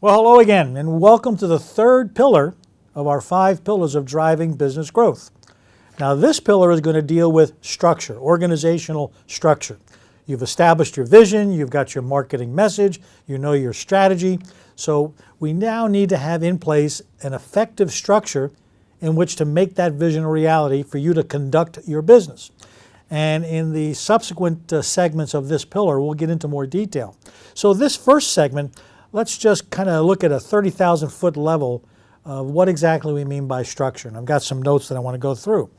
Well, hello again, and welcome to the third pillar of our 5 pillars of driving business growth. Now, this pillar is going to deal with structure, organizational structure. You've established your vision, you've got your marketing message, you know your strategy. So we now need to have in place an effective structure in which to make that vision a reality for you to conduct your business. And in the subsequent segments of this pillar, we'll get into more detail. So this first segment, let's just kind of look at a 30,000 foot level of what exactly we mean by structure. And I've got some notes that I want to go through.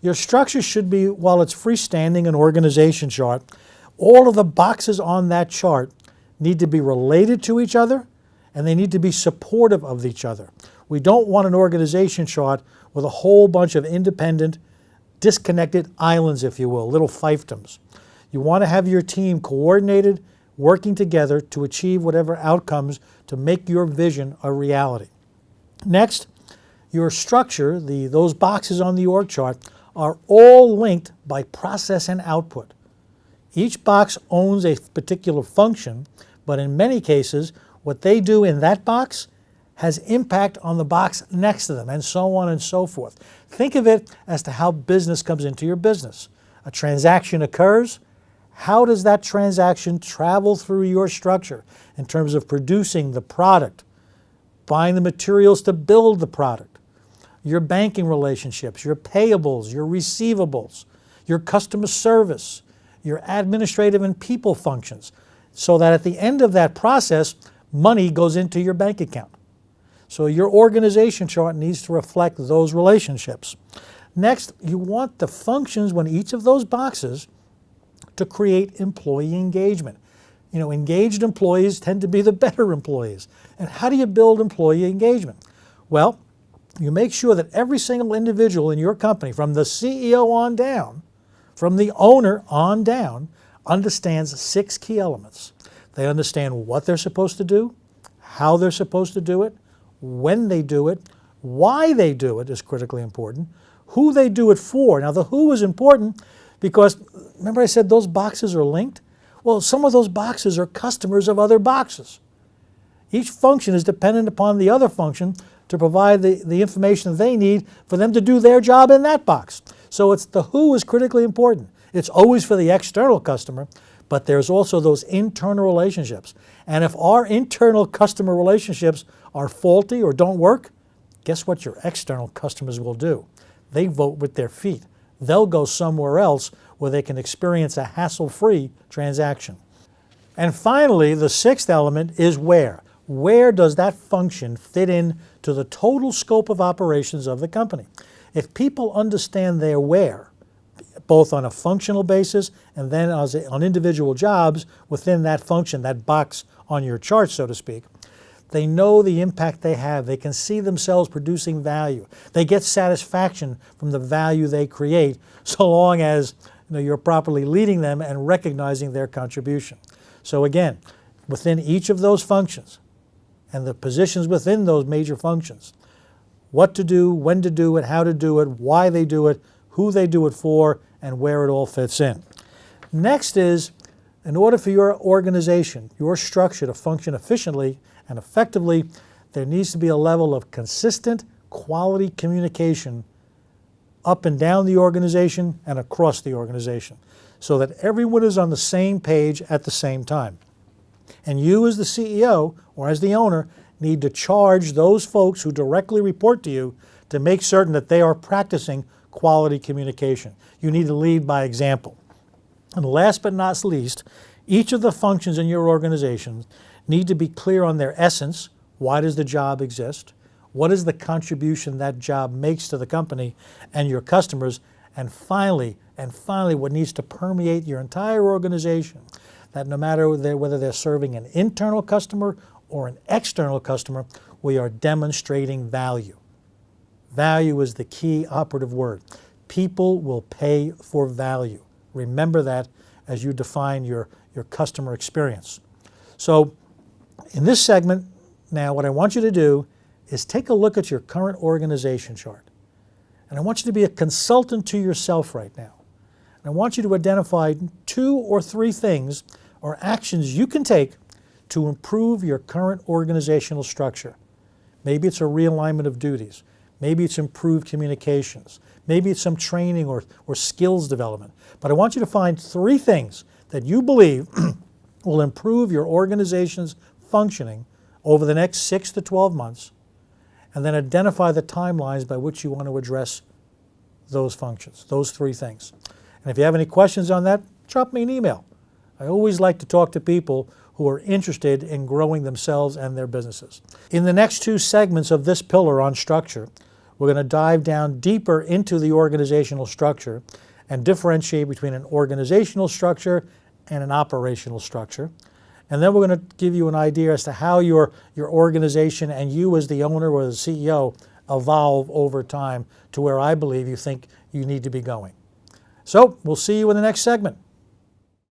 Your structure should be, while it's freestanding, an organization chart, all of the boxes on that chart need to be related to each other and they need to be supportive of each other. We don't want an organization chart with a whole bunch of independent, disconnected islands, if you will, little fiefdoms. You want to have your team coordinated, working together to achieve whatever outcomes to make your vision a reality. Next, your structure, those boxes on the org chart, are all linked by process and output. Each box owns a particular function, but in many cases, what they do in that box has impact on the box next to them, and so on and so forth. Think of it as to how business comes into your business. A transaction occurs. How does that transaction travel through your structure in terms of producing the product, buying the materials to build the product, your banking relationships, your payables, your receivables, your customer service, your administrative and people functions, so that at the end of that process, money goes into your bank account. So your organization chart needs to reflect those relationships. Next, you want the functions when each of those boxes to create employee engagement. You know, engaged employees tend to be the better employees. And how do you build employee engagement? Well, you make sure that every single individual in your company, from the CEO on down, from the owner on down, understands 6 key elements. They understand what they're supposed to do, how they're supposed to do it, when they do it, why they do it is critically important, who they do it for. Now, the who is important because, remember I said those boxes are linked? Well, some of those boxes are customers of other boxes. Each function is dependent upon the other function to provide the information they need for them to do their job in that box. So it's the who is critically important. It's always for the external customer, but there's also those internal relationships. And if our internal customer relationships are faulty or don't work, guess what your external customers will do? They vote with their feet. They'll go somewhere else where they can experience a hassle-free transaction. And finally, the 6th element is where. Where does that function fit in to the total scope of operations of the company? If people understand their where, both on a functional basis and then on individual jobs within that function, that box on your chart, so to speak, they know the impact they have. They can see themselves producing value. They get satisfaction from the value they create, so long as you're properly leading them and recognizing their contribution. So again, within each of those functions and the positions within those major functions, what to do, when to do it, how to do it, why they do it, who they do it for, and where it all fits in. Next is, in order for your organization, your structure to function efficiently and effectively, there needs to be a level of consistent quality communication up and down the organization and across the organization so that everyone is on the same page at the same time. And you as the CEO or as the owner need to charge those folks who directly report to you to make certain that they are practicing quality communication. You need to lead by example. And last but not least, each of the functions in your organization need to be clear on their essence. Why does the job exist? What is the contribution that job makes to the company and your customers? And finally, what needs to permeate your entire organization, that no matter whether they're serving an internal customer or an external customer, we are demonstrating value. Value is the key operative word. People will pay for value. Remember that as you define your customer experience. So in this segment, now what I want you to do is take a look at your current organization chart. And I want you to be a consultant to yourself right now. And I want you to identify 2 or 3 things or actions you can take to improve your current organizational structure. Maybe it's a realignment of duties. Maybe it's improved communications. Maybe it's some training or skills development. But I want you to find 3 things that you believe will improve your organization's functioning over the next 6 to 12 months, and then identify the timelines by which you want to address those functions, those 3 things. And if you have any questions on that, drop me an email. I always like to talk to people who are interested in growing themselves and their businesses. In the next 2 segments of this pillar on structure, we're going to dive down deeper into the organizational structure and differentiate between an organizational structure and an operational structure. And then we're going to give you an idea as to how your organization and you as the owner or the CEO evolve over time to where I believe you think you need to be going. So we'll see you in the next segment.